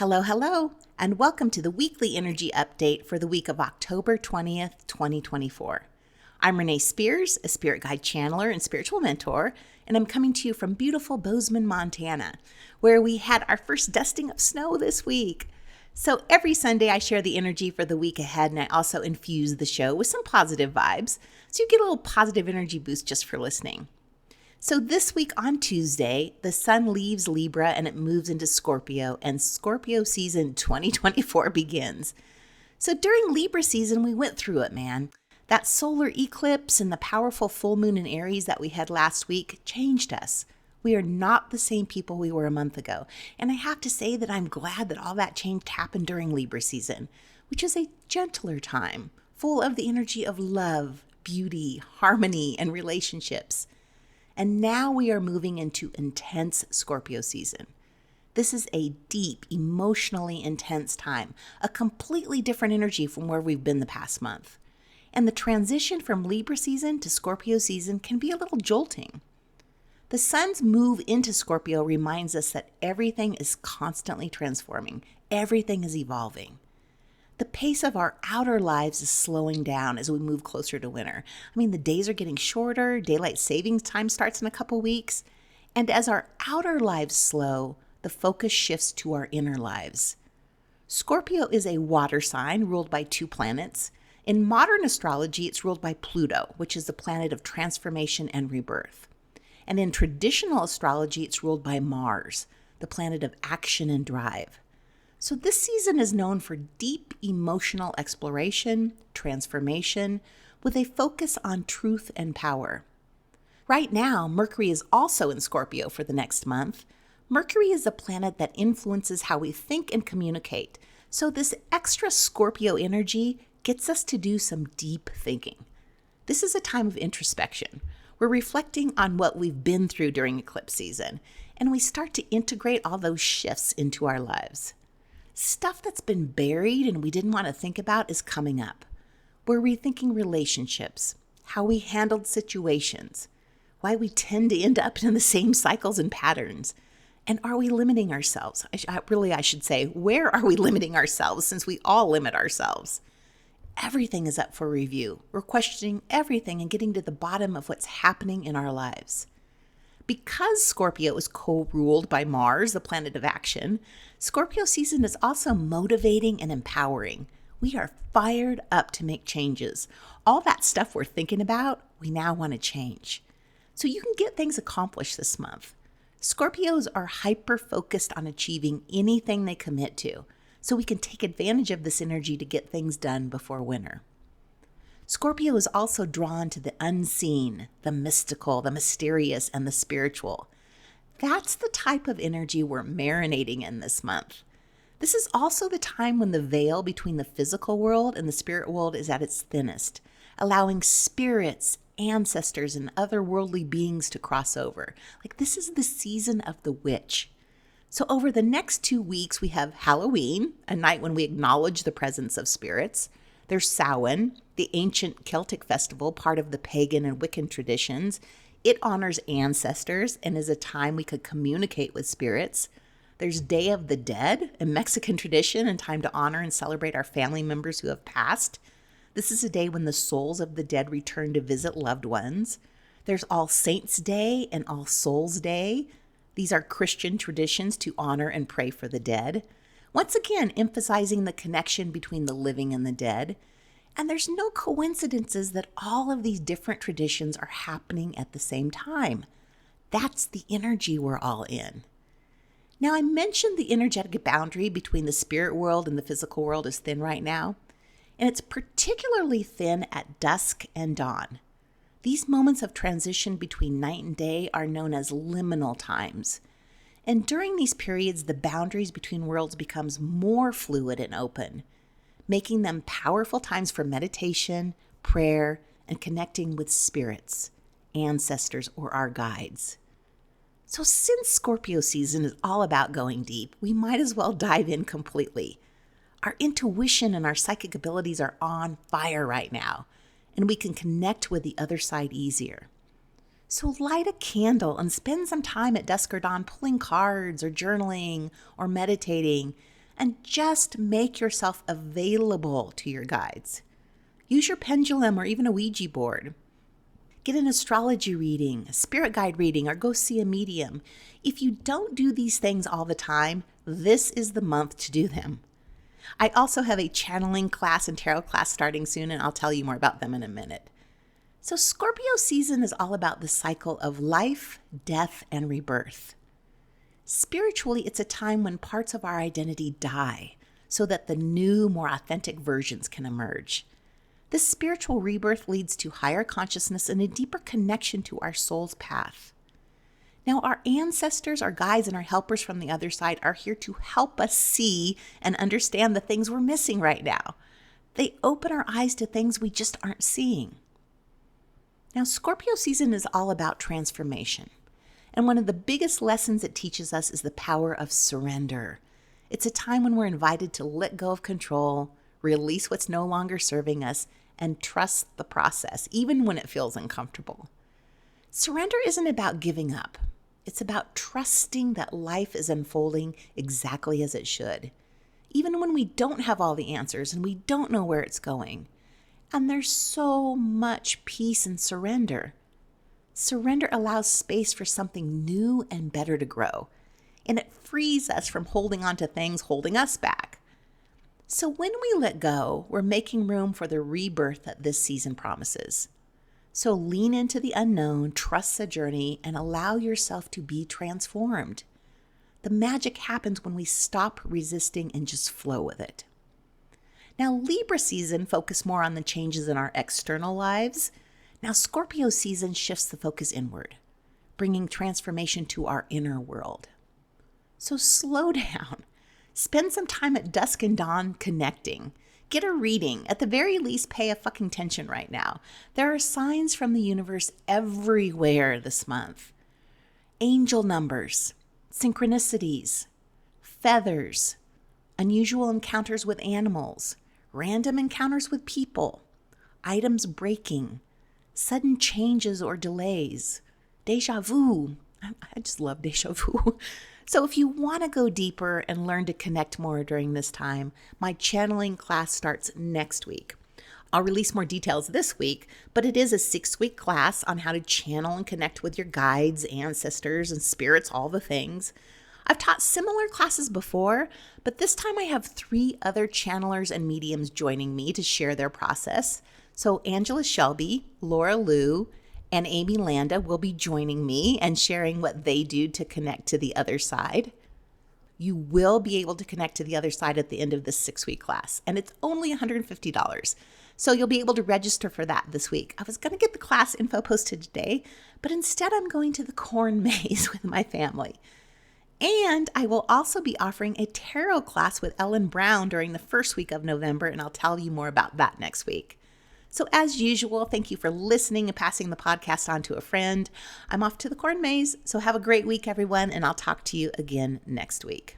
Hello, hello, and welcome to the weekly energy update for the week of October 20th, 2024. I'm Renee Spears, a spirit guide channeler and spiritual mentor, and I'm coming to you from beautiful Bozeman, Montana, where we had our first dusting of snow this week. So every Sunday I share the energy for the week ahead, and I also infuse the show with some positive vibes, so you get a little positive energy boost just for listening. So this week on Tuesday, the sun leaves Libra and it moves into Scorpio, and Scorpio season 2024 begins. So during Libra season, we went through it, man. That solar eclipse and the powerful full moon in Aries that we had last week changed us. We are not the same people we were a month ago. And I have to say that I'm glad that all that change happened during Libra season, which is a gentler time, full of the energy of love, beauty, harmony, and relationships. And now we are moving into intense Scorpio season. This is a deep, emotionally intense time, a completely different energy from where we've been the past month. And the transition from Libra season to Scorpio season can be a little jolting. The sun's move into Scorpio reminds us that everything is constantly transforming. Everything is evolving. The pace of our outer lives is slowing down as we move closer to winter. I mean, the days are getting shorter, daylight savings time starts in a couple weeks, and as our outer lives slow, the focus shifts to our inner lives. Scorpio is a water sign ruled by two planets. In modern astrology, it's ruled by Pluto, which is the planet of transformation and rebirth. And in traditional astrology, it's ruled by Mars, the planet of action and drive. So this season is known for deep emotional exploration, transformation, with a focus on truth and power. Right now, Mercury is also in Scorpio for the next month. Mercury is a planet that influences how we think and communicate. So this extra Scorpio energy gets us to do some deep thinking. This is a time of introspection. We're reflecting on what we've been through during eclipse season, and we start to integrate all those shifts into our lives. Stuff that's been buried and we didn't want to think about is coming up. We're rethinking relationships, how we handled situations, why we tend to end up in the same cycles and patterns, and are we limiting ourselves? I should say, where are we limiting ourselves, since we all limit ourselves? Everything is up for review. We're questioning everything and getting to the bottom of what's happening in our lives. Because Scorpio is co-ruled by Mars, the planet of action, Scorpio season is also motivating and empowering. We are fired up to make changes. All that stuff we're thinking about, we now want to change. So you can get things accomplished this month. Scorpios are hyper-focused on achieving anything they commit to, so we can take advantage of this energy to get things done before winter. Scorpio is also drawn to the unseen, the mystical, the mysterious, and the spiritual. That's the type of energy we're marinating in this month. This is also the time when the veil between the physical world and the spirit world is at its thinnest, allowing spirits, ancestors, and other worldly beings to cross over. Like, this is the season of the witch. So over the next 2 weeks, we have Halloween, a night when we acknowledge the presence of spirits. There's Samhain, the ancient Celtic festival, part of the pagan and Wiccan traditions. It honors ancestors and is a time we could communicate with spirits. There's Day of the Dead, a Mexican tradition and time to honor and celebrate our family members who have passed. This is a day when the souls of the dead return to visit loved ones. There's All Saints' Day and All Souls' Day. These are Christian traditions to honor and pray for the dead. Once again, emphasizing the connection between the living and the dead. And there's no coincidences that all of these different traditions are happening at the same time. That's the energy we're all in. Now, I mentioned the energetic boundary between the spirit world and the physical world is thin right now, and it's particularly thin at dusk and dawn. These moments of transition between night and day are known as liminal times. And during these periods, the boundaries between worlds becomes more fluid and open, making them powerful times for meditation, prayer, and connecting with spirits, ancestors, or our guides. So since Scorpio season is all about going deep, we might as well dive in completely. Our intuition and our psychic abilities are on fire right now, and we can connect with the other side easier. So light a candle and spend some time at dusk or dawn pulling cards or journaling or meditating, and just make yourself available to your guides. Use your pendulum or even a Ouija board. Get an astrology reading, a spirit guide reading, or go see a medium. If you don't do these things all the time, this is the month to do them. I also have a channeling class and tarot class starting soon, and I'll tell you more about them in a minute. So Scorpio season is all about the cycle of life, death, and rebirth. Spiritually, it's a time when parts of our identity die so that the new, more authentic versions can emerge. This spiritual rebirth leads to higher consciousness and a deeper connection to our soul's path. Now, our ancestors, our guides, and our helpers from the other side are here to help us see and understand the things we're missing right now. They open our eyes to things we just aren't seeing. Now, Scorpio season is all about transformation. And one of the biggest lessons it teaches us is the power of surrender. It's a time when we're invited to let go of control, release what's no longer serving us, and trust the process, even when it feels uncomfortable. Surrender isn't about giving up. It's about trusting that life is unfolding exactly as it should, even when we don't have all the answers and we don't know where it's going. And there's so much peace in surrender. Surrender allows space for something new and better to grow, and it frees us from holding on to things holding us back. So when we let go, we're making room for the rebirth that this season promises. So lean into the unknown, trust the journey, and allow yourself to be transformed. The magic happens when we stop resisting and just flow with it. Now, Libra season focus more on the changes in our external lives. Now, Scorpio season shifts the focus inward, bringing transformation to our inner world. So slow down. Spend some time at dusk and dawn connecting. Get a reading. At the very least, pay a fucking attention right now. There are signs from the universe everywhere this month. Angel numbers, synchronicities, feathers, unusual encounters with animals, random encounters with people, items breaking, sudden changes or delays, deja vu. I just love deja vu. So if you want to go deeper and learn to connect more during this time, my channeling class starts next week. I'll release more details this week, but it is a 6-week class on how to channel and connect with your guides, ancestors, and spirits, all the things. I've taught similar classes before, but this time I have 3 other channelers and mediums joining me to share their process. So Angela Shelby, Laura Liu, and Amy Landa will be joining me and sharing what they do to connect to the other side. You will be able to connect to the other side at the end of this 6-week class, and it's only $150. So you'll be able to register for that this week. I was going to get the class info posted today, but instead I'm going to the corn maze with my family. And I will also be offering a tarot class with Ellen Brown during the first week of November, and I'll tell you more about that next week. So as usual, thank you for listening and passing the podcast on to a friend. I'm off to the corn maze, so have a great week, everyone, and I'll talk to you again next week.